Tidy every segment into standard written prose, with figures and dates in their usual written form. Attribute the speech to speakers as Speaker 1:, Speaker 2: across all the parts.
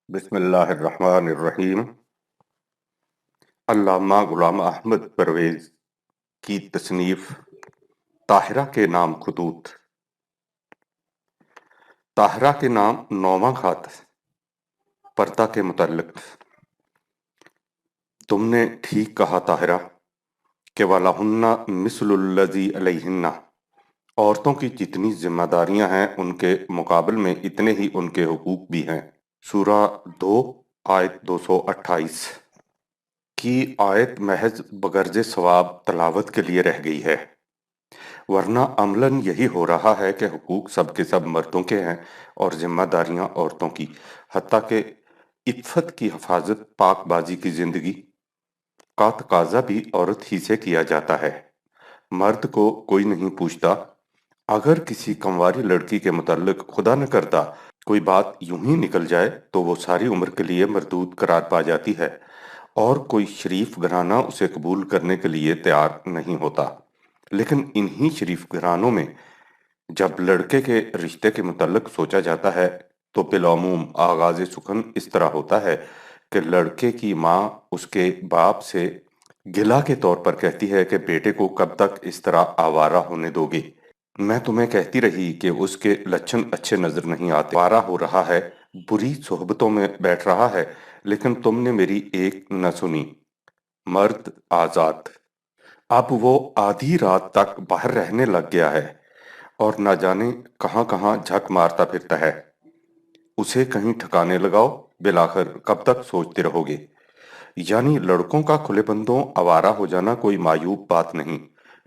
Speaker 1: بسم اللہ الرحمن الرحیم۔ علامہ غلام احمد پرویز کی تصنیف طاہرہ کے نام خطوط۔ طاہرہ کے نام نوواں خط پردہ کے متعلق۔ تم نے ٹھیک کہا طاہرہ کہ وَلَهُنَّ مِثْلُ الَّذِي عَلَيْهِنَّ، عورتوں کی جتنی ذمہ داریاں ہیں ان کے مقابل میں اتنے ہی ان کے حقوق بھی ہیں۔ سورہ 2 آیت 228 کی آیت محض بغرض ثواب تلاوت کے لیے رہ گئی ہے، ورنہ عملاً یہی ہو رہا ہے کہ حقوق سب کے سب مردوں کے ہیں اور ذمہ داریاں عورتوں کی، حتیٰ کہ عفت کی حفاظت، پاک بازی کی زندگی کا تقاضا بھی عورت ہی سے کیا جاتا ہے۔ مرد کو کوئی نہیں پوچھتا۔ اگر کسی کنواری لڑکی کے متعلق خدا نہ کرتا کوئی بات یوں ہی نکل جائے تو وہ ساری عمر کے لیے مردود قرار پا جاتی ہے، اور کوئی شریف گھرانہ اسے قبول کرنے کے لیے تیار نہیں ہوتا۔ لیکن انہی شریف گھرانوں میں جب لڑکے کے رشتے کے متعلق سوچا جاتا ہے تو بالعموم آغاز سخن اس طرح ہوتا ہے کہ لڑکے کی ماں اس کے باپ سے گلہ کے طور پر کہتی ہے کہ بیٹے کو کب تک اس طرح آوارہ ہونے دو گے؟ میں تمہیں کہتی رہی کہ اس کے لچھن اچھے نظر نہیں آتے، آوارہ ہو رہا ہے، بری صحبتوں میں بیٹھ رہا ہے، لیکن تم نے میری ایک نہ سنی۔ مرد آزاد اب وہ آدھی رات تک باہر رہنے لگ گیا ہے اور نہ جانے کہاں کہاں جھک مارتا پھرتا ہے۔ اسے کہیں ٹھکانے لگاؤ، بالآخر کب تک سوچتے رہو گے؟ یعنی لڑکوں کا کھلے بندوں آوارہ ہو جانا کوئی معیوب بات نہیں،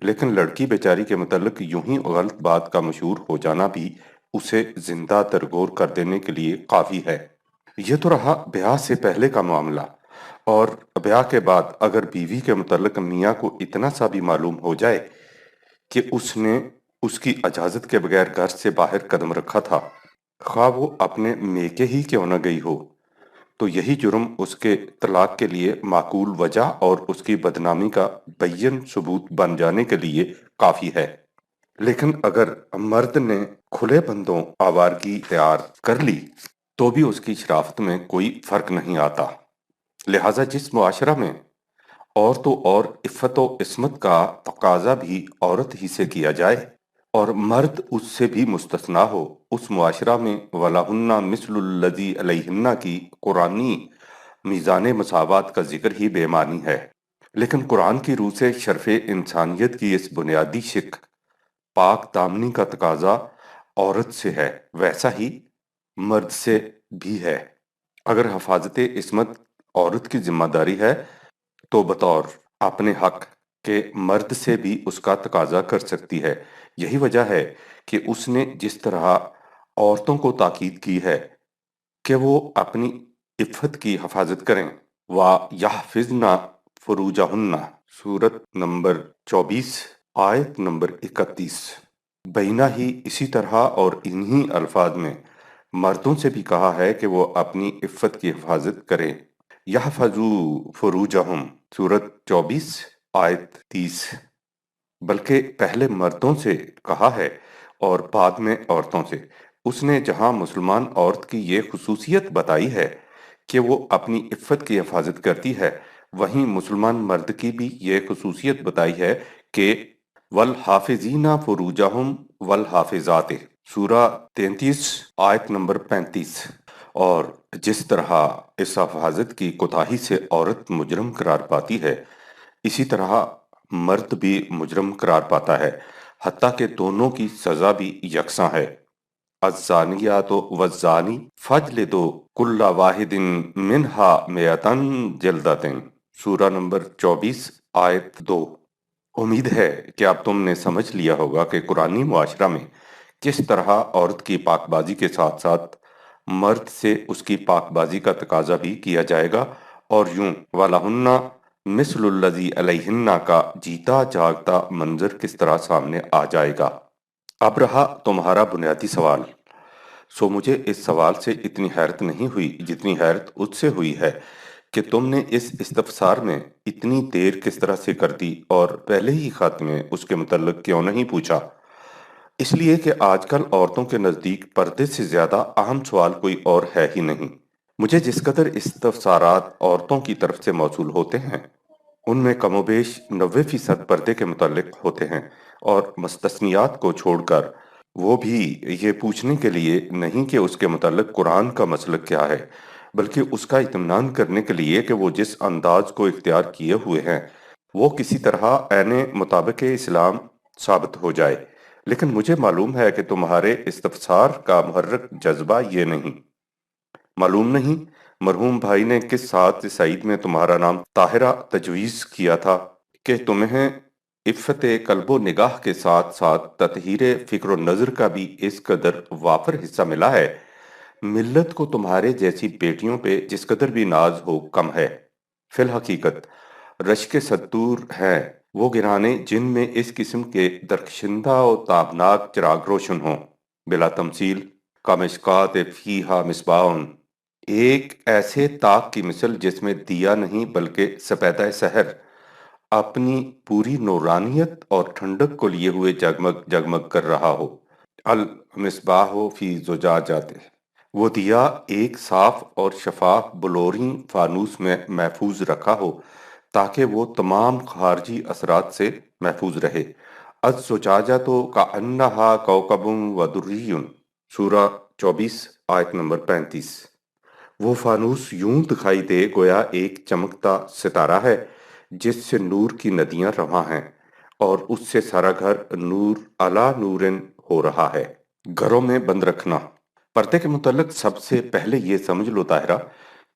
Speaker 1: لیکن لڑکی بیچاری کے متعلق یوں ہی غلط بات کا مشہور ہو جانا بھی اسے زندہ درگور کر دینے کے لیے کافی ہے۔ یہ تو رہا بیاہ سے پہلے کا معاملہ، اور بیاہ کے بعد اگر بیوی کے متعلق میاں کو اتنا سا بھی معلوم ہو جائے کہ اس نے اس کی اجازت کے بغیر گھر سے باہر قدم رکھا تھا، خواہ وہ اپنے میکے ہی کیوں نہ گئی ہو، تو یہی جرم اس کے طلاق کے لیے معقول وجہ اور اس کی بدنامی کا بین ثبوت بن جانے کے لیے کافی ہے۔ لیکن اگر مرد نے کھلے بندوں آوارگی اختیار کر لی تو بھی اس کی شرافت میں کوئی فرق نہیں آتا۔ لہٰذا جس معاشرہ میں اور تو اور عفت و عصمت کا تقاضا بھی عورت ہی سے کیا جائے اور مرد اس سے بھی مستثنیٰ ہو، اس معاشرہ میں وَلَهُنَّ مِثْلُ الَّذِي عَلَيْهِنَّ کی قرآنی میزان مساوات کا ذکر ہی بے معنی ہے۔ لیکن قرآن کی روح سے شرف انسانیت کی اس بنیادی شق پاک دامنی کا تقاضا عورت سے ہے، ویسا ہی مرد سے بھی ہے۔ اگر حفاظت عصمت عورت کی ذمہ داری ہے تو بطور اپنے حق کے مرد سے بھی اس کا تقاضا کر سکتی ہے۔ یہی وجہ ہے کہ اس نے جس طرح عورتوں کو تاکید کی ہے کہ وہ اپنی عفت کی حفاظت کریں، وَيَحْفَظْنَ فُرُوجَهُنَّ سورت نمبر 24 آیت نمبر 31، بینہ ہی اسی طرح اور انہی الفاظ میں مردوں سے بھی کہا ہے کہ وہ اپنی عفت کی حفاظت کریں۔ یحفظوا فروجہم سورت 24 آیت 30، بلکہ پہلے مردوں سے کہا ہے اور بعد میں عورتوں سے۔ اس نے جہاں مسلمان عورت کی یہ خصوصیت بتائی ہے کہ وہ اپنی عفت کی حفاظت کرتی ہے، وہیں مسلمان مرد کی بھی یہ خصوصیت بتائی ہے کہ والحافظین فروجہم والحافظات سورہ 33 آیت نمبر 35، اور جس طرح اس حفاظت کی کوتاہی سے عورت مجرم قرار پاتی ہے، اسی طرح مرد بھی مجرم قرار پاتا ہے، حتیٰ کہ دونوں کی سزا بھی یکساں ہے۔ الزانیات والزانی فاجلدوا کل واحد منہا مئۃ جلدۃ سورہ نمبر 24 آیت 2۔ امید ہے کہ اب تم نے سمجھ لیا ہوگا کہ قرآنی معاشرہ میں کس طرح عورت کی پاک بازی کے ساتھ ساتھ مرد سے اس کی پاک بازی کا تقاضا بھی کیا جائے گا، اور یوں وَلَهُنَّ مِثْلُ الَّذِي عَلَيْهِنَّ کا جیتا جاگتا منظر کس طرح سامنے آ جائے گا۔ اب رہا تمہارا بنیادی سوال، سو مجھے اس سوال سے اتنی حیرت نہیں ہوئی جتنی حیرت اس سے ہوئی ہے کہ تم نے اس استفسار میں اتنی دیر کس طرح سے کر دی اور پہلے ہی خط میں اس کے متعلق کیوں نہیں پوچھا۔ اس لیے کہ آج کل عورتوں کے نزدیک پردے سے زیادہ اہم سوال کوئی اور ہے ہی نہیں۔ مجھے جس قدر استفسارات عورتوں کی طرف سے موصول ہوتے ہیں ان میں کم و بیش 90% پردے کے متعلق ہوتے ہیں، اور مستثنیات کو چھوڑ کر وہ بھی یہ پوچھنے کے لیے نہیں کہ اس کے متعلق قرآن کا مسلک کیا ہے، بلکہ اس کا اطمینان کرنے کے لیے کہ وہ جس انداز کو اختیار کیے ہوئے ہیں وہ کسی طرح عین مطابق اسلام ثابت ہو جائے۔ لیکن مجھے معلوم ہے کہ تمہارے استفسار کا محرک جذبہ یہ نہیں۔ معلوم نہیں مرحوم بھائی نے کس ساعت سعید میں تمہارا نام طاہرہ تجویز کیا تھا کہ تمہیں عفت قلب و نگاہ کے ساتھ ساتھ تطہیر فکر و نظر کا بھی اس قدر وافر حصہ ملا ہے۔ ملت کو تمہارے جیسی بیٹیوں پہ جس قدر بھی ناز ہو کم ہے۔ فی الحقیقت رشک ستور ہیں وہ گرانے جن میں اس قسم کے درخشندہ و تابناک چراغ روشن ہوں، بلا تمثیل کامشکات فیہا مصباح، ایک ایسے طاق کی مثل جس میں دیا نہیں بلکہ سپیدہ سحر اپنی پوری نورانیت اور ٹھنڈک کو لیے ہوئے جگمگ جگمگ کر رہا ہو۔ المصباح فی زجاجہ، وہ دیا ایک صاف اور شفاف بلوریں فانوس میں محفوظ رکھا ہو تاکہ وہ تمام خارجی اثرات سے محفوظ رہے۔ الزجاجہ تو کأنہا کوکب ودری، سورہ 24 آیت نمبر 35۔ وہ فانوس یوں دکھائی دے گویا ایک چمکتا ستارہ ہے جس سے نور کی ندیاں رواں ہیں، اور اس سے سارا گھر نور علی نورن ہو رہا ہے۔ گھروں میں بند رکھنا۔ پردے کے متعلق سب سے پہلے یہ سمجھ لو طاہرہ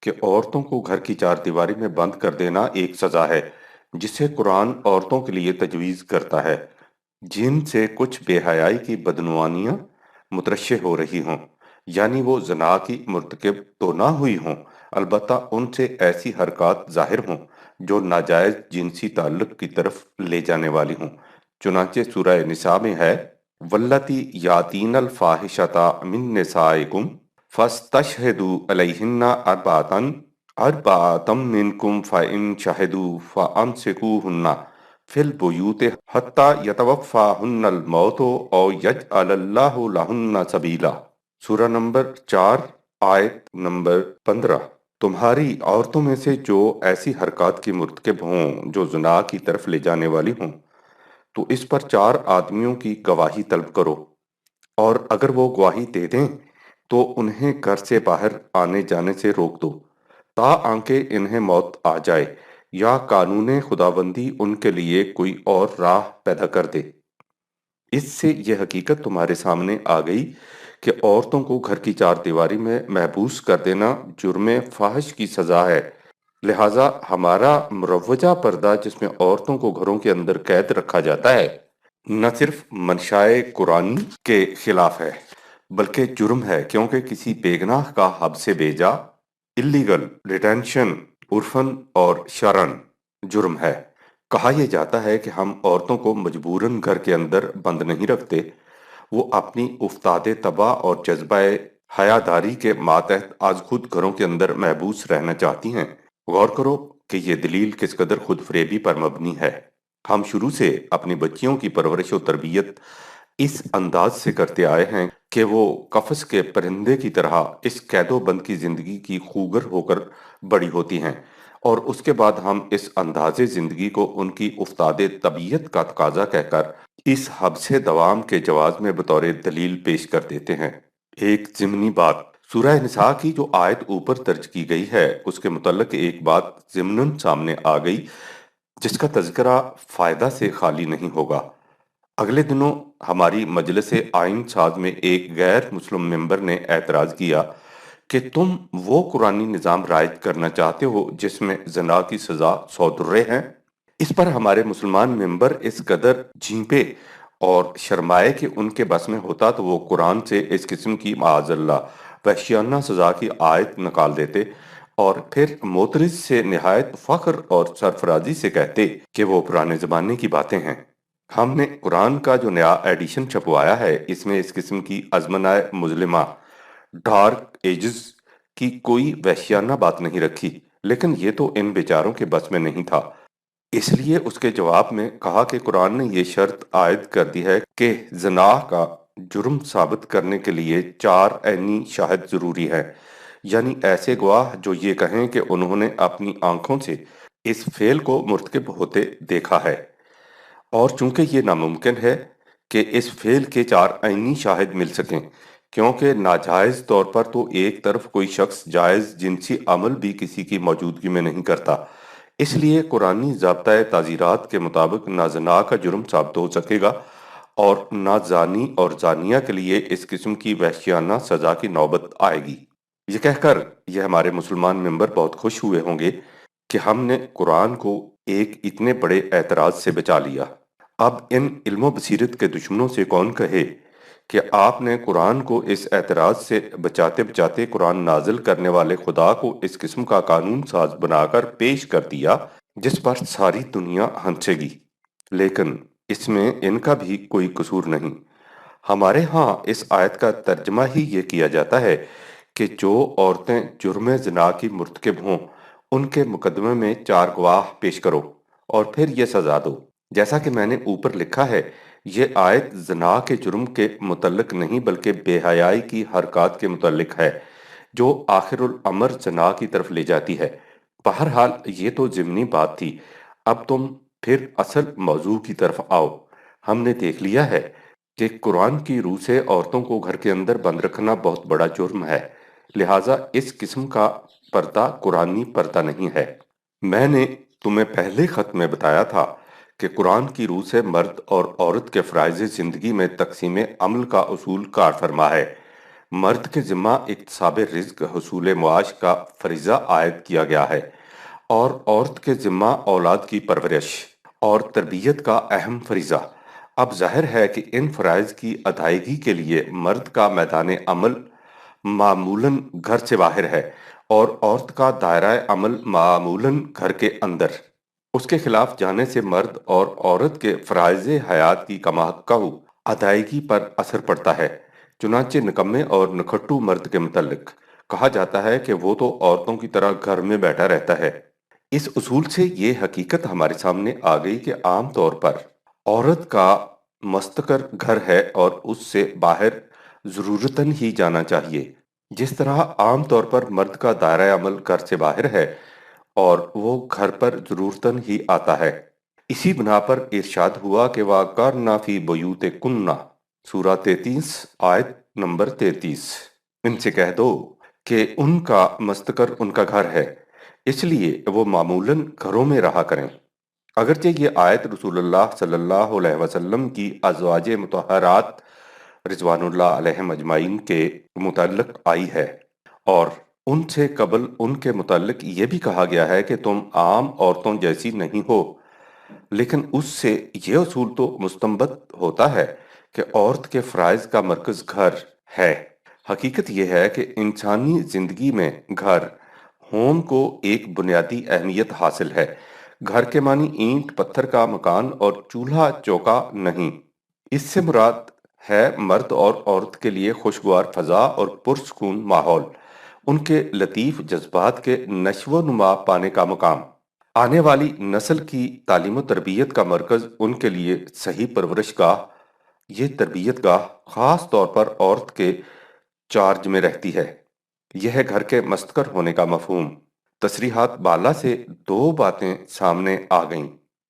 Speaker 1: کہ عورتوں کو گھر کی چار دیواری میں بند کر دینا ایک سزا ہے جسے قرآن عورتوں کے لیے تجویز کرتا ہے جن سے کچھ بے حیائی کی بدعنوانیاں مترشح ہو رہی ہوں، یعنی وہ زنا کی مرتکب تو نہ ہوئی ہوں، البتہ ان سے ایسی حرکات ظاہر ہوں جو ناجائز جنسی تعلق کی طرف لے جانے والی ہوں۔ چنانچہ سورہ نساء میں ہے واللاتی یاتین الفاحشۃ من نسائکم فاستشہدوا علیہن اربعۃ منکم فإن شہدوا فامسکوہن فی البیوت حتی یتوفاہن الموت او یجعل اللہ لہن سبیلا، سورہ نمبر 4 آیت نمبر 15۔ تمہاری عورتوں میں سے جو ایسی حرکات کی مرتکب ہوں جو زنا کی طرف لے جانے والی ہوں تو اس پر 4 آدمیوں کی گواہی طلب کرو، اور اگر وہ گواہی دے دیں تو انہیں گھر سے باہر آنے جانے سے روک دو آنکہ انہیں موت آ جائے یا قانون خداوندی ان کے لیے کوئی اور راہ پیدا کر دے۔ اس سے یہ حقیقت تمہارے سامنے آ گئی کہ عورتوں کو گھر کی چار دیواری میں محبوس کر دینا جرم فاحش کی سزا ہے، لہٰذا ہمارا مروجہ پردہ جس میں عورتوں کو گھروں کے اندر قید رکھا جاتا ہے نہ صرف منشائے قرآن کے خلاف ہے بلکہ جرم ہے، کیونکہ کسی بے گناہ کا حب سے بھیجا اللیگل ڈیٹینشن عرفاً اور شرعاً جرم ہے۔ کہا یہ جاتا ہے کہ ہم عورتوں کو مجبوراً گھر کے اندر بند نہیں رکھتے، وہ اپنی افتاد طبع اور جذبہ حیاداری کے ماتحت آز خود گھروں کے اندر محبوس رہنا چاہتی ہیں۔ غور کرو کہ یہ دلیل کس قدر خود فریبی پر مبنی ہے۔ ہم شروع سے اپنی بچیوں کی پرورش و تربیت اس انداز سے کرتے آئے ہیں کہ وہ قفس کے پرندے کی طرح اس قید و بند کی زندگی کی خوگر ہو کر بڑی ہوتی ہیں، اور اس کے بعد ہم اس انداز زندگی کو ان کی افتاد طبیعت کا تقاضا کہہ کر اس حبس دوام کے جواز میں بطور دلیل پیش کر دیتے ہیں۔ ایک ضمنی بات، سورہ نساء کی جو آیت اوپر درج کی گئی ہے اس کے متعلق ایک بات ضمناً سامنے آ گئی جس کا تذکرہ فائدہ سے خالی نہیں ہوگا۔ اگلے دنوں ہماری مجلس آئین ساز میں ایک غیر مسلم ممبر نے اعتراض کیا کہ تم وہ قرآنی نظام رائج کرنا چاہتے ہو جس میں زنا کی سزا 100 درے ہیں۔ اس پر ہمارے مسلمان ممبر اس قدر جھینپے اور شرمائے کہ ان کے بس میں ہوتا تو وہ قرآن سے اس قسم کی معاذ اللہ وحشیانہ سزا کی آیت نکال دیتے اور پھر معترض سے نہایت فخر اور سرفرازی سے کہتے کہ وہ پرانے زمانے کی باتیں ہیں۔ ہم نے قرآن کا جو نیا ایڈیشن چھپوایا ہے اس میں اس قسم کی ازمنہ مظلمہ ڈارک ایجز کی کوئی وحشیانہ بات نہیں رکھی، لیکن یہ تو ان بیچاروں کے بس میں نہیں تھا، اس لیے اس کے جواب میں کہا کہ قرآن نے یہ شرط عائد کر دی ہے کہ زنا کا جرم ثابت کرنے کے لیے 4 عینی شاہد ضروری ہیں، یعنی ایسے گواہ جو یہ کہیں کہ انہوں نے اپنی آنکھوں سے اس فعل کو مرتکب ہوتے دیکھا ہے، اور چونکہ یہ ناممکن ہے کہ اس فعل کے چار عینی شاہد مل سکیں، کیونکہ ناجائز طور پر تو ایک طرف کوئی شخص جائز جنسی عمل بھی کسی کی موجودگی میں نہیں کرتا، اس لیے قرآنی ضابطۂ تعزیرات کے مطابق نہ زنا کا جرم ثابت ہو سکے گا اور نہ زانی اور زانیہ کے لیے اس قسم کی وحشیانہ سزا کی نوبت آئے گی۔ یہ کہہ کر یہ ہمارے مسلمان ممبر بہت خوش ہوئے ہوں گے کہ ہم نے قرآن کو ایک اتنے بڑے اعتراض سے بچا لیا۔ اب ان علم و بصیرت کے دشمنوں سے کون کہے کہ آپ نے قرآن کو اس اعتراض سے بچاتے بچاتے قرآن نازل کرنے والے خدا کو اس قسم کا قانون ساز بنا کر پیش کر دیا جس پر ساری دنیا ہنسے گی، لیکن اس میں ان کا بھی کوئی قصور نہیں۔ ہمارے ہاں اس آیت کا ترجمہ ہی یہ کیا جاتا ہے کہ جو عورتیں جرم زنا کی مرتکب ہوں ان کے مقدمے میں چار گواہ پیش کرو اور پھر یہ سزا دو۔ جیسا کہ میں نے اوپر لکھا ہے، یہ آیت زنا کے جرم کے متعلق نہیں بلکہ بے حیائی کی حرکات کے متعلق ہے جو آخر الامر زنا کی طرف لے جاتی ہے۔ بہرحال یہ تو ضمنی بات تھی، اب تم پھر اصل موضوع کی طرف آؤ۔ ہم نے دیکھ لیا ہے کہ قرآن کی روح سے عورتوں کو گھر کے اندر بند رکھنا بہت بڑا جرم ہے، لہٰذا اس قسم کا پردہ قرآنی پردہ نہیں ہے۔ میں نے تمہیں پہلے خط میں بتایا تھا کہ قرآن کی روح سے مرد اور عورت کے فرائض زندگی میں تقسیم عمل کا اصول کار فرما ہے۔ مرد کے ذمہ اکتساب رزق حصول معاش کا فریضہ عائد کیا گیا ہے اور عورت کے ذمہ اولاد کی پرورش اور تربیت کا اہم فریضہ۔ اب ظاہر ہے کہ ان فرائض کی ادائیگی کے لیے مرد کا میدان عمل معمولاً گھر سے باہر ہے اور عورت کا دائرہ عمل معمولاً گھر کے اندر۔ اس کے خلاف جانے سے مرد اور عورت کے فرائض حیات کی کماحقہ ادائیگی پر اثر پڑتا ہے۔ چنانچہ نکمے اور نکھٹو مرد کے متعلق کہا جاتا ہے کہ وہ تو عورتوں کی طرح گھر میں بیٹھا رہتا ہے۔ اس اصول سے یہ حقیقت ہمارے سامنے آ گئی کہ عام طور پر عورت کا مستقر گھر ہے اور اس سے باہر ضرورتاً ہی جانا چاہیے، جس طرح عام طور پر مرد کا دائرہ عمل گھر سے باہر ہے اور وہ گھر پر ضرورتاً ہی آتا ہے۔ اسی بنا پر ارشاد ہوا کہ وَقَرْنَ فِي بُيُوتِكُنَّ سورہ 33 آیت نمبر 33۔ ان سے کہہ دو کہ ان کا مستقر ان کا گھر ہے، اس لیے وہ معمولاً گھروں میں رہا کریں۔ اگرچہ یہ آیت رسول اللہ صلی اللہ علیہ وسلم کی ازواج مطہرات رضوان اللہ علیہم اجمعین کے متعلق آئی ہے اور ان سے قبل ان کے متعلق یہ بھی کہا گیا ہے کہ تم عام عورتوں جیسی نہیں ہو، لیکن اس سے یہ اصول تو مستنبط ہوتا ہے کہ عورت کے فرائض کا مرکز گھر ہے۔ حقیقت یہ ہے کہ انسانی زندگی میں گھر ہوم کو ایک بنیادی اہمیت حاصل ہے۔ گھر کے معنی اینٹ پتھر کا مکان اور چولہا چوکا نہیں، اس سے مراد ہے مرد اور عورت کے لیے خوشگوار فضا اور پرسکون ماحول، ان کے لطیف جذبات کے نشو و نما پانے کا مقام، آنے والی نسل کی تعلیم و تربیت کا مرکز، ان کے لیے صحیح پرورش گاہ۔ یہ تربیت گاہ خاص طور پر عورت کے چارج میں رہتی ہے۔ یہ ہے گھر کے مستقر ہونے کا مفہوم۔ تصریحات بالا سے دو باتیں سامنے آ گئیں۔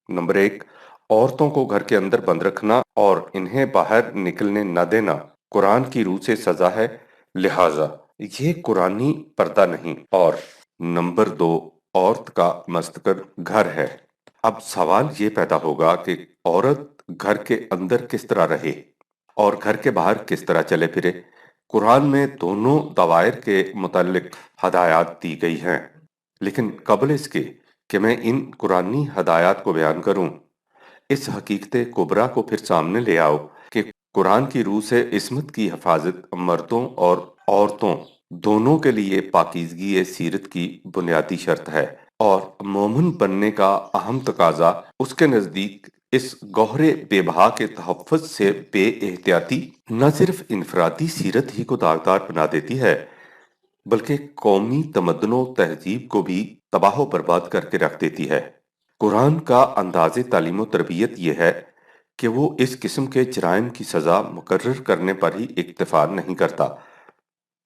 Speaker 1: نمبر ایک، عورتوں کو گھر کے اندر بند رکھنا اور انہیں باہر نکلنے نہ دینا قرآن کی روح سے سزا ہے، لہٰذا یہ قرآنی پردہ نہیں۔ اور نمبر دو، عورت کا مستقر گھر ہے۔ اب سوال یہ پیدا ہوگا کہ عورت گھر کے اندر کس طرح رہے اور گھر کے باہر کس طرح چلے پھرے۔ قرآن میں دونوں دوائر کے متعلق ہدایات دی گئی ہیں، لیکن قبل اس کے کہ میں ان قرآنی ہدایات کو بیان کروں، اس حقیقت کبریٰ کو پھر سامنے لے آؤ کہ قرآن کی روح سے عصمت کی حفاظت مردوں اور عورتوں دونوں کے لیے پاکیزگی سیرت کی بنیادی شرط ہے، اور مومن بننے کا اہم تقاضا اس کے نزدیک اس گوہر بے بہا کے تحفظ سے بے احتیاطی نہ صرف انفرادی سیرت ہی کو داغدار بنا دیتی ہے بلکہ قومی تمدن و تہذیب کو بھی تباہ و برباد کر کے رکھ دیتی ہے۔ قرآن کا انداز تعلیم و تربیت یہ ہے کہ وہ اس قسم کے جرائم کی سزا مقرر کرنے پر ہی اکتفا نہیں کرتا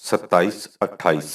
Speaker 1: 27-28।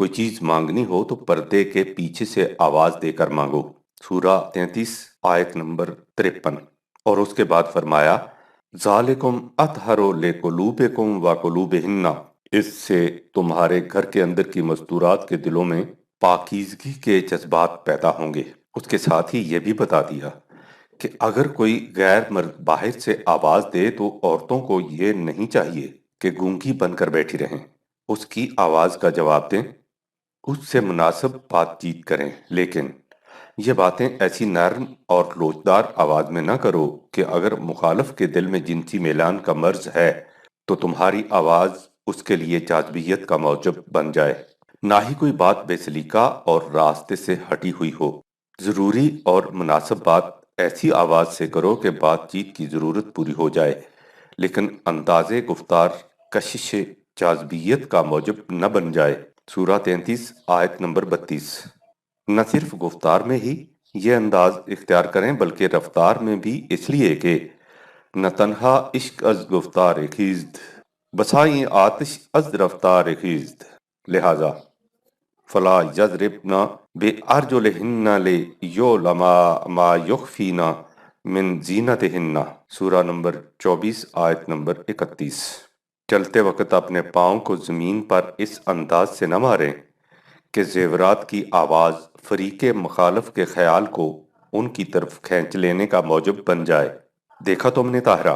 Speaker 1: کوئی چیز مانگنی ہو تو پردے کے پیچھے سے آواز دے کر مانگو۔ سورہ 33 آیت نمبر 53۔ اور اس کے بعد فرمایا ذالکم اطہر لقلوبکم وقلوبہن، اس سے تمہارے گھر کے اندر کی مستورات کے دلوں میں پاکیزگی کے جذبات پیدا ہوں گے۔ اس کے ساتھ ہی یہ بھی بتا دیا کہ اگر کوئی غیر مرد باہر سے آواز دے تو عورتوں کو یہ نہیں چاہیے کہ گونگی بن کر بیٹھی رہیں، اس کی آواز کا جواب دیں، اس سے مناسب بات چیت کریں، لیکن یہ باتیں ایسی نرم اور لوچدار آواز میں نہ کرو کہ اگر مخالف کے دل میں جنسی میلان کا مرض ہے تو تمہاری آواز اس کے لیے جاذبیت کا موجب بن جائے۔ نہ ہی کوئی بات بے سلیقہ اور راستے سے ہٹی ہوئی ہو۔ ضروری اور مناسب بات ایسی آواز سے کرو کہ بات چیت کی ضرورت پوری ہو جائے، لیکن انداز گفتار کشش جاذبیت کا موجب نہ بن جائے۔ سورہ 33 آیت نمبر 32۔ نہ صرف گفتار میں ہی یہ انداز اختیار کریں بلکہ رفتار میں بھی، اس لیے کہ نہ تنہا عشق از گفتار خیزد بسائیں آتش از رفتار خیزد، لہذا فلا یضربن بارجلہن لیعلم ما یخفین من زینتہن۔ سورہ نمبر 24 آیت نمبر 31۔ چلتے وقت اپنے پاؤں کو زمین پر اس انداز سے نہ ماریں کہ زیورات کی آواز فریق مخالف کے خیال کو ان کی طرف کھینچ لینے کا موجب بن جائے۔ دیکھا تم نے طاہرہ،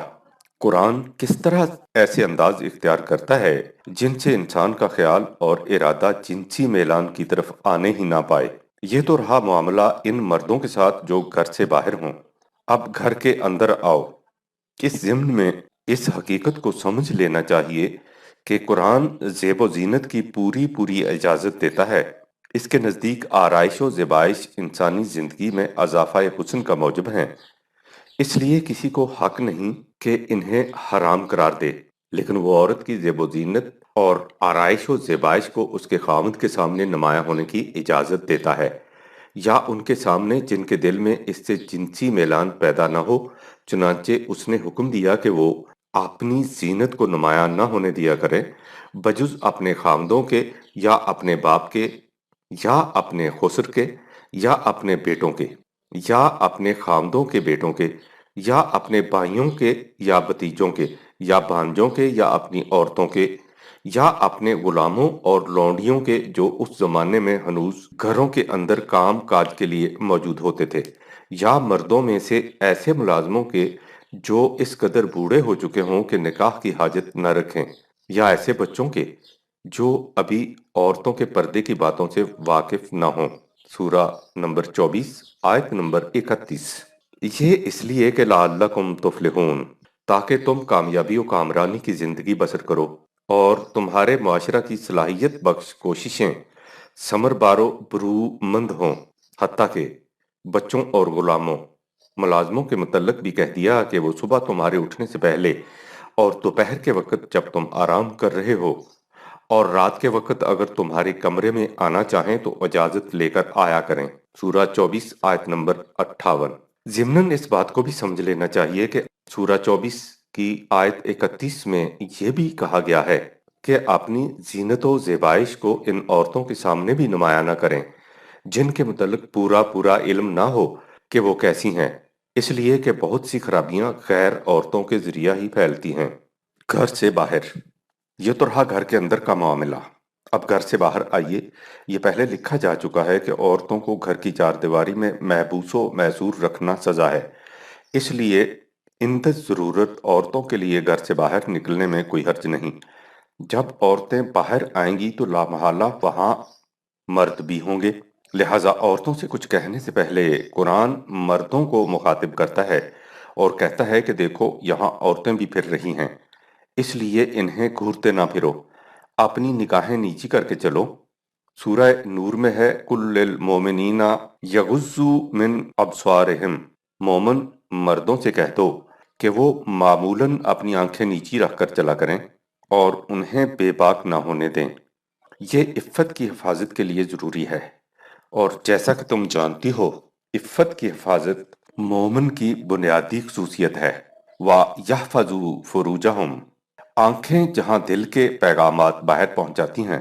Speaker 1: قرآن کس طرح ایسے انداز اختیار کرتا ہے جن سے انسان کا خیال اور ارادہ جنسی میلان کی طرف آنے ہی نہ پائے۔ یہ تو رہا معاملہ ان مردوں کے ساتھ جو گھر سے باہر ہوں۔ اب گھر کے اندر آؤ۔ اس ضمن میں اس حقیقت کو سمجھ لینا چاہیے کہ قرآن زیب و زینت کی پوری اجازت دیتا ہے۔ اس کے نزدیک آرائش و زیبائش انسانی زندگی میں اضافہ حسن کا موجب ہیں، اس لیے کسی کو حق نہیں کہ انہیں حرام قرار دے، لیکن وہ عورت کی زیب و زینت اور آرائش و زیبائش کو اس کے خاوند کے سامنے نمایاں ہونے کی اجازت دیتا ہے، یا ان کے سامنے جن کے دل میں اس سے جنسی میلان پیدا نہ ہو۔ چنانچہ اس نے حکم دیا کہ وہ اپنی زینت کو نمایاں نہ ہونے دیا کریں بجز اپنے خاوندوں کے، یا اپنے باپ کے، یا اپنے خسر کے، یا اپنے بیٹوں کے، یا اپنے خاوندوں کے بیٹوں کے، یا اپنے بھائیوں کے یا بھتیجوں کے، یا بھانجوں کے، یا اپنی عورتوں کے، یا اپنے غلاموں اور لونڈیوں کے جو اس زمانے میں ہنوز گھروں کے اندر کام کاج کے لیے موجود ہوتے تھے، یا مردوں میں سے ایسے ملازموں کے جو اس قدر بوڑھے ہو چکے ہوں کہ نکاح کی حاجت نہ رکھیں، یا ایسے بچوں کے جو ابھی عورتوں کے پردے کی باتوں سے واقف نہ ہوں۔ سورہ نمبر 24 آیت نمبر 31۔ یہ اس لیے کہ لعلکم تفلحون، تاکہ تم کامیابی و کامرانی کی زندگی بسر کرو اور تمہارے معاشرہ کی صلاحیت بخش کوششیں ثمر بار و برومند ہوں۔ حتیٰ کہ بچوں اور غلاموں ملازموں کے متعلق بھی کہہ دیا کہ وہ صبح تمہارے اٹھنے سے پہلے اور دوپہر کے وقت جب تم آرام کر رہے ہو اور رات کے وقت اگر تمہارے کمرے میں آنا چاہیں تو اجازت لے کر آیا کریں۔ سورہ 24 آیت نمبر 58۔ ضمناً اس بات کو بھی سمجھ لینا چاہیے کہ سورہ 24 کی آیت 31 میں یہ بھی کہا گیا ہے کہ اپنی زینت و زیبائش کو ان عورتوں کے سامنے بھی نمایاں نہ کریں جن کے متعلق پورا علم نہ ہو کہ وہ کیسی ہیں، اس لیے کہ بہت سی خرابیاں غیر عورتوں کے ذریعہ ہی پھیلتی ہیں۔ گھر سے باہر، یہ تو رہا گھر کے اندر کا معاملہ۔ اب گھر سے باہر آئیے۔ یہ پہلے لکھا جا چکا ہے کہ عورتوں کو گھر کی چار دیواری میں محبوس و محصور رکھنا سزا ہے، اس لیے اندر ضرورت عورتوں کے لیے گھر سے باہر نکلنے میں کوئی حرج نہیں۔ جب عورتیں باہر آئیں گی تو لامحالہ وہاں مرد بھی ہوں گے، لہٰذا عورتوں سے کچھ کہنے سے پہلے قرآن مردوں کو مخاطب کرتا ہے اور کہتا ہے کہ دیکھو یہاں عورتیں بھی پھر رہی ہیں، اس لیے انہیں گھورتے نہ پھرو، اپنی نگاہیں نیچی کر کے چلو۔ سورہ نور میں ہے کل للمؤمنین یغضوا من ابصارہم، مومن مردوں سے کہہ دو کہ وہ معمولاً اپنی آنکھیں نیچی رکھ کر چلا کریں اور انہیں بے باک نہ ہونے دیں۔ یہ عفت کی حفاظت کے لیے ضروری ہے، اور جیسا کہ تم جانتی ہو عفت کی حفاظت مومن کی بنیادی خصوصیت ہے۔ وَيَحْفَظُوا فُرُوجَهُمْ، آنکھیں جہاں دل کے پیغامات باہر پہنچاتی ہیں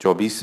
Speaker 1: 24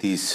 Speaker 1: 30।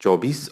Speaker 1: 24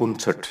Speaker 1: 59,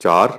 Speaker 1: 4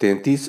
Speaker 1: 33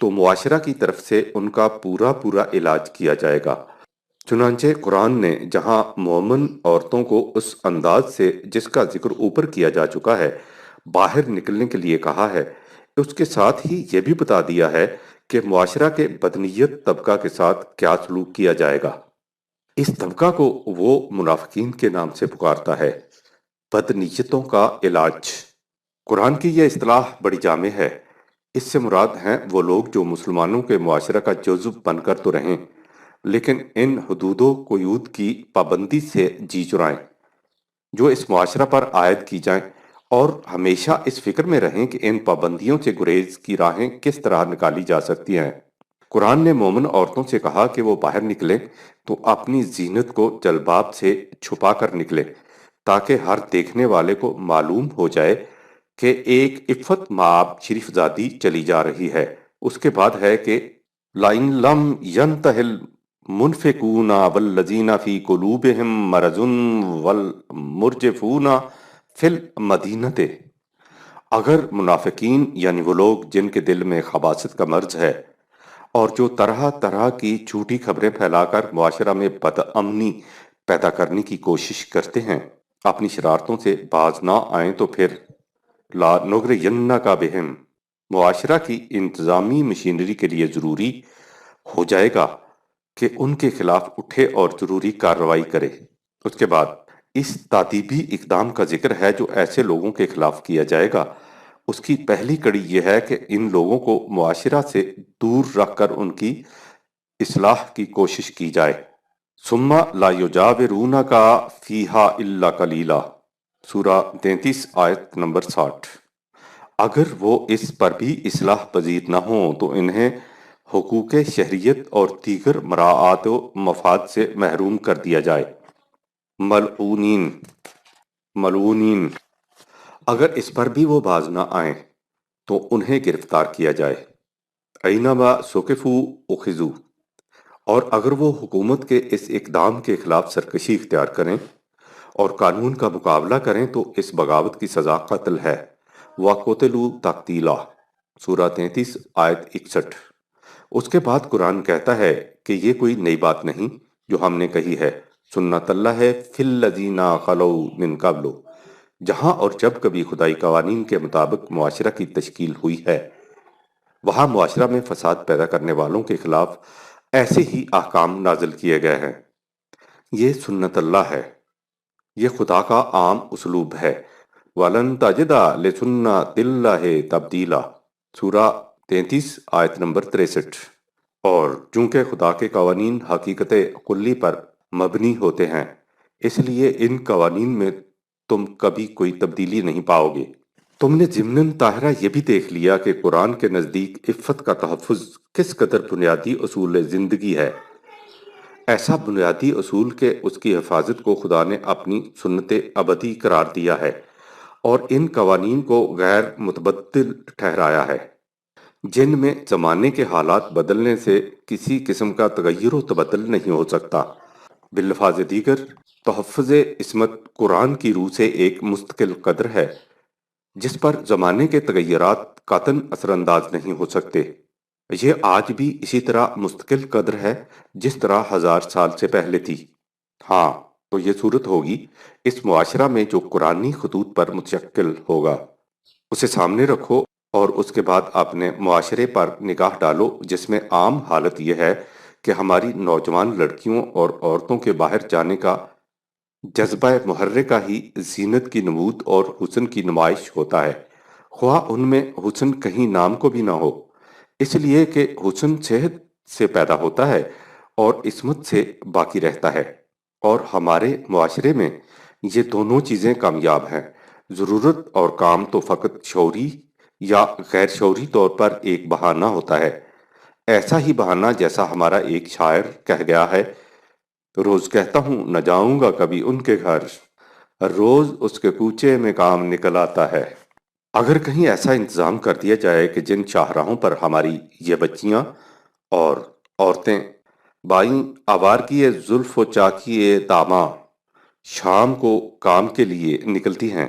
Speaker 1: تو معاشرہ کی طرف سے ان کا پورا پورا علاج کیا جائے گا۔ چنانچہ قرآن نے جہاں مومن عورتوں کو اس انداز سے جس کا ذکر اوپر کیا جا چکا ہے باہر نکلنے کے لیے کہا ہے، اس کے ساتھ ہی یہ بھی بتا دیا ہے کہ معاشرہ کے بدنیت طبقہ کے ساتھ کیا سلوک کیا جائے گا۔ اس طبقہ کو وہ منافقین کے نام سے پکارتا ہے۔ بدنیتوں کا علاج۔ قرآن کی یہ اصطلاح بڑی جامع ہے۔ اس سے مراد ہیں وہ لوگ جو مسلمانوں کے معاشرہ کا جزو بن کر تو رہیں لیکن ان حدود و قیود کی پابندی سے جی چرائیں جو اس معاشرہ پر عائد کی جائیں، اور ہمیشہ اس فکر میں رہیں کہ ان پابندیوں سے گریز کی راہیں کس طرح نکالی جا سکتی ہیں۔ قرآن نے مومن عورتوں سے کہا کہ وہ باہر نکلیں تو اپنی زینت کو جلباب سے چھپا کر نکلیں تاکہ ہر دیکھنے والے کو معلوم ہو جائے کہ ایک عفت مآب شریف زادی چلی جا رہی ہے۔ اس کے بعد ہے کہ لَإِن لَمْ يَنْتَهِ الْمُنْفِقُونَ وَالَّذِينَ فِي قُلُوبِهِم مَّرَضٌ وَالْمُرْجِفُونَ فِي الْمَدِينَةِ، اگر منافقین یعنی وہ لوگ جن کے دل میں خباثت کا مرض ہے اور جو طرح طرح کی جھوٹی خبریں پھیلا کر معاشرہ میں بدامنی پیدا کرنے کی کوشش کرتے ہیں، اپنی شرارتوں سے باز نہ آئیں تو پھر لا نغرینک بہم، معاشرہ کی انتظامی مشینری کے لیے ضروری ہو جائے گا کہ ان کے خلاف اٹھے اور ضروری کارروائی کرے۔ اس کے بعد اس تادیبی اقدام کا ذکر ہے جو ایسے لوگوں کے خلاف کیا جائے گا۔ اس کی پہلی کڑی یہ ہے کہ ان لوگوں کو معاشرہ سے دور رکھ کر ان کی اصلاح کی کوشش کی جائے۔ ثم لا یجاورونک فیہا الا قلیلا، سورہ 33 آیت نمبر 60۔ اگر وہ اس پر بھی اصلاح پذیر نہ ہوں تو انہیں حقوق شہریت اور دیگر مراعات و مفاد سے محروم کر دیا جائے۔ ملعونین، اگر اس پر بھی وہ باز نہ آئیں تو انہیں گرفتار کیا جائے۔ اینما ثقفوا اخذوا، اور اگر وہ حکومت کے اس اقدام کے خلاف سرکشی اختیار کریں اور قانون کا مقابلہ کریں تو اس بغاوت کی سزا قتل ہے۔ وَقُتِلُوا تَقْتِيلًا، سورہ 33 آیت 61۔ اس کے بعد قرآن کہتا ہے کہ یہ کوئی نئی بات نہیں جو ہم نے کہی ہے، سنت اللہ فی الذین خلوا من قبل، جہاں اور جب کبھی خدائی قوانین کے مطابق معاشرہ کی تشکیل ہوئی ہے وہاں معاشرہ میں فساد پیدا کرنے والوں کے خلاف ایسے ہی احکام نازل کیے گئے ہیں۔ یہ سنت اللہ ہے، یہ خدا کا عام اسلوب ہے۔ وَلَن تَجِدَ لِسُنَّتِ اللَّهِ تَبْدِيلًا، سورہ 33 آیت نمبر 63۔ اور چونکہ خدا کے قوانین حقیقت کلی پر مبنی ہوتے ہیں اس لیے ان قوانین میں تم کبھی کوئی تبدیلی نہیں پاؤ گے۔ تم نے ضمناً طاہرہ یہ بھی دیکھ لیا کہ قرآن کے نزدیک عفت کا تحفظ کس قدر بنیادی اصول زندگی ہے، ایسا بنیادی اصول کہ اس کی حفاظت کو خدا نے اپنی سنت ابدی قرار دیا ہے اور ان قوانین کو غیر متبدل ٹھہرایا ہے جن میں زمانے کے حالات بدلنے سے کسی قسم کا تغیر و تبدل نہیں ہو سکتا۔ بالفاظ دیگر تحفظ عصمت قرآن کی روح سے ایک مستقل قدر ہے جس پر زمانے کے تغیرات قطعاً اثر انداز نہیں ہو سکتے۔ یہ آج بھی اسی طرح مستقل قدر ہے جس طرح 1000 سال سے پہلے تھی۔ ہاں تو یہ صورت ہوگی اس معاشرہ میں جو قرآنی خطوط پر متشکل ہوگا، اسے سامنے رکھو اور اس کے بعد اپنے معاشرے پر نگاہ ڈالو جس میں عام حالت یہ ہے کہ ہماری نوجوان لڑکیوں اور عورتوں کے باہر جانے کا جذبہ محرکہ ہی زینت کی نمود اور حسن کی نمائش ہوتا ہے، خواہ ان میں حسن کہیں نام کو بھی نہ ہو، اس لیے کہ حسن صحت سے پیدا ہوتا ہے اور عصمت سے باقی رہتا ہے، اور ہمارے معاشرے میں یہ دونوں چیزیں کامیاب ہیں۔ ضرورت اور کام تو فقط شعوری یا غیر شعوری طور پر ایک بہانہ ہوتا ہے، ایسا ہی بہانہ جیسا ہمارا ایک شاعر کہہ گیا ہے، روز کہتا ہوں نہ جاؤں گا کبھی ان کے گھر، روز اس کے کوچے میں کام نکل آتا ہے۔ اگر کہیں ایسا انتظام کر دیا جائے کہ جن شاہراہوں پر ہماری یہ بچیاں اور عورتیں بائیں آوار کیے زلف و چاکیے داماں شام کو کام کے لیے نکلتی ہیں،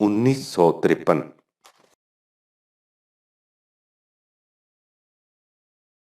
Speaker 1: 1953।